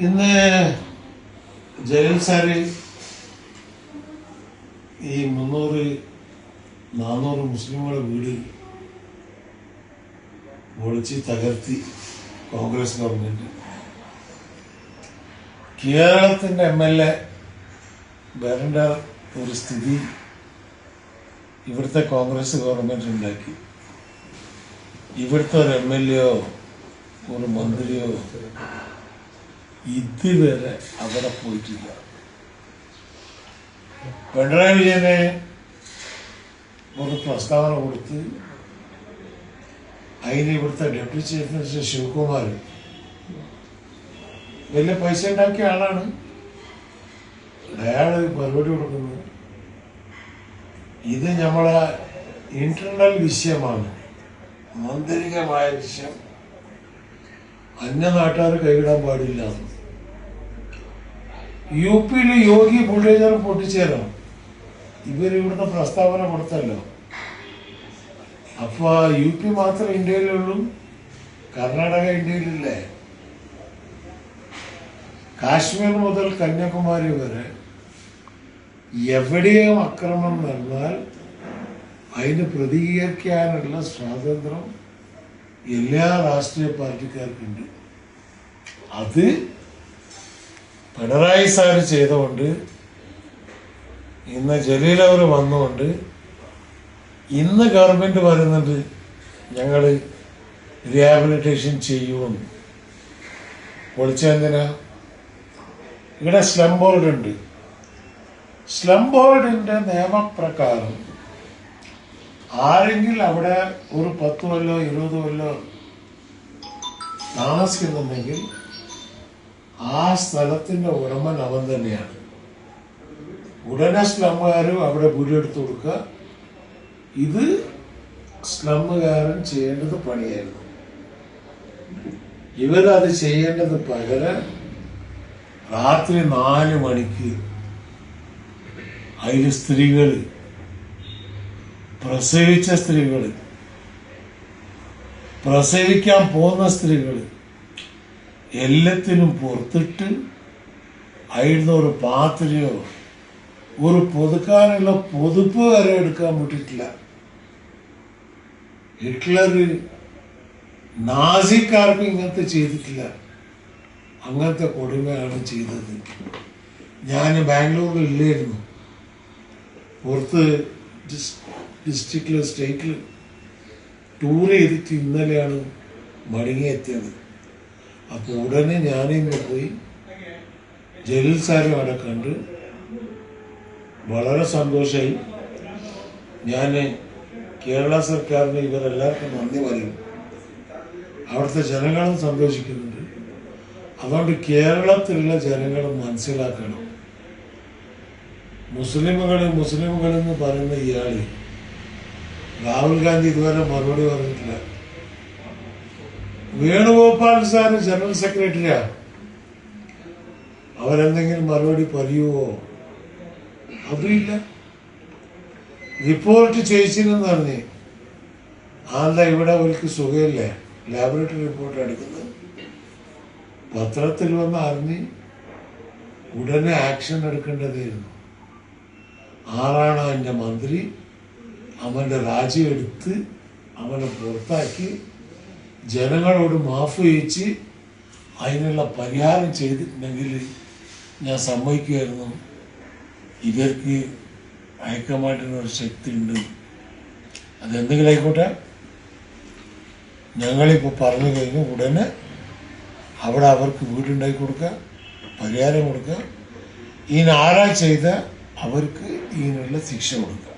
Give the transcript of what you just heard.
ഇന്ന് ജലീൽ സാറ് ഈ 300-400 മുസ്ലിങ്ങളുടെ വീട് പൊളിച്ച് തകർത്തി കോൺഗ്രസ് ഗവൺമെന്റ്. കേരളത്തിൻ്റെ MLA വരേണ്ട ഒരു സ്ഥിതി ഇവിടുത്തെ കോൺഗ്രസ് ഗവൺമെന്റ് ഉണ്ടാക്കി. ഇവിടുത്തെ ഒരു MLA ഒരു മന്ത്രിയോ ഇതുവരെ അവിടെ പോയിട്ടില്ല. പിണറായി വിജയനെ ഒരു പ്രസ്താവന കൊടുത്ത് അതിന് ഇവിടുത്തെ ഡെപ്യൂട്ടി ചീഫ് മിനിസ്റ്റർ ശിവകുമാർ വലിയ പൈസ ഉണ്ടാക്കിയ ആളാണ്. അയാൾ മറുപടി കൊടുക്കുന്നത് ഇത് നമ്മളെ ഇന്റർണൽ വിഷയമാണ്, ആന്തരികമായ വിഷയം, അന്യ നാട്ടുകാർ കൈവിടാൻ പാടില്ല. UP-യിൽ യോഗി ബുൾഡേസർ പൊട്ടിച്ചേരാം. ഇവരിവിടുത്തെ പ്രസ്താവന കൊടുത്തല്ലോ. അപ്പൊ UP മാത്രം ഇന്ത്യയിലുള്ളൂ, കർണാടക ഇന്ത്യയിലില്ലേ? കാശ്മീർ മുതൽ കന്യാകുമാരി വരെ എവിടെയും അക്രമം നടന്നാൽ അതിന് പ്രതികരിക്കാനുള്ള സ്വാതന്ത്ര്യം എല്ലാ രാഷ്ട്രീയ പാർട്ടിക്കാർക്കുണ്ട്. അത് പിണറായി സാർ ചെയ്തുകൊണ്ട് ഇന്ന് ജലീൽ അവർ വന്നുകൊണ്ട് ഇന്ന് ഗവൺമെന്റ് പറയുന്നുണ്ട് ഞങ്ങൾ റീഹാബിലിറ്റേഷൻ ചെയ്യുമെന്ന്. പൊളിച്ചെന്തിനാ? ഇവിടെ സ്ലം ബോർഡ് ഉണ്ട്. സ്ലം ബോർഡിന്റെ നിയമപ്രകാരം ആരെങ്കിലും അവിടെ ഒരു 10 കൊല്ലോ 20 കൊല്ലോ താമസിക്കുന്നുണ്ടെങ്കിൽ ആ സ്ഥലത്തിന്റെ ഉടമൻ അവൻ തന്നെയാണ്. ഉടനെ സ്ലമ്മുകാരും അവിടെ വീടെടുത്ത് കൊടുക്കുക. ഇത് സ്ലമ്മുകാരൻ ചെയ്യേണ്ടത് പണിയായിരുന്നു. ഇവരത് ചെയ്യേണ്ടത് പകരം രാത്രി 4 മണിക്ക് അതിൽ സ്ത്രീകൾ, പ്രസവിച്ച സ്ത്രീകൾ, പ്രസവിക്കാൻ പോകുന്ന സ്ത്രീകൾ എല്ലാത്തിനും പുറത്തിട്ട് അതിൽ ഒരു പാത്രയോ ഒരു പൊതുക്കാനുള്ള പൊതുപ്പ് വരെ എടുക്കാൻ വിട്ടിട്ടില്ല. ഹിറ്റ്ലർ നാസിക്കാർക്കും ഇങ്ങനത്തെ ചെയ്തിട്ടില്ല. അങ്ങനത്തെ കൊടുമയാണ് ചെയ്തത്. ഞാൻ ബാംഗ്ലൂരിൽ ഇല്ലായിരുന്നു, പുറത്ത് ഡിസ്ട്രിക്റ്റിൽ സ്റ്റേറ്റിൽ ടൂർ ചെയ്തിട്ട് ഇന്നലെയാണ് മടങ്ങിയെത്തിയത്. അപ്പോൾ ഉടനെ ഞാനിന്ന് പോയി ജലീൽ സാറും അവിടെ കണ്ട് വളരെ സന്തോഷമായി. ഞാൻ കേരള സർക്കാരിന് ഇവരെല്ലാവർക്കും നന്ദി പറയും. അവിടുത്തെ ജനങ്ങളും സന്തോഷിക്കുന്നുണ്ട്. അതുകൊണ്ട് കേരളത്തിലുള്ള ജനങ്ങളും മനസ്സിലാക്കണം, മുസ്ലിമുകളെന്ന് പറയുന്ന ഇയാള് രാഹുൽ ഗാന്ധി ഇതുവരെ മറുപടി പറഞ്ഞിട്ടില്ല. വേണുഗോപാൽ സാറ് ജനറൽ സെക്രട്ടറിയാ, അവരെന്തെങ്കിലും മറുപടി പറയുവോ? അതുമില്ല. റിപ്പോർട്ട് ചെയ്യിച്ചെന്ന് പറഞ്ഞ് ആളുടെ ഇവിടെ അവർക്ക് സുഖമില്ലേ, ലാബറട്ടറി റിപ്പോർട്ട് എടുക്കുന്നത് പത്രത്തിൽ വന്ന് അറിഞ്ഞ് ഉടനെ ആക്ഷൻ എടുക്കേണ്ടതായിരുന്നു. ആരാണ് അതിൻ്റെ മന്ത്രി? അവൻ്റെ രാജ്യം എടുത്ത് അവനെ പുറത്താക്കി ജനങ്ങളോട് മാഫ് ചോദിച്ച് അതിനുള്ള പരിഹാരം ചെയ്തിട്ടുണ്ടെങ്കിൽ ഞാൻ സമ്മതിക്കുമായിരുന്നു. ഇവർക്ക് ഹൈക്കമാൻഡിനൊരു ശക്തി ഉണ്ട്. അതെന്തെങ്കിലും ആയിക്കോട്ടെ, ഞങ്ങളിപ്പോൾ പറഞ്ഞു കഴിഞ്ഞു ഉടനെ അവിടെ അവർക്ക് വീടുണ്ടാക്കി കൊടുക്കുക, പരിഹാരം കൊടുക്കുക. ഇതിനാരാ ചെയ്ത അവർക്ക് ഇതിനുള്ള ശിക്ഷ കൊടുക്കുക.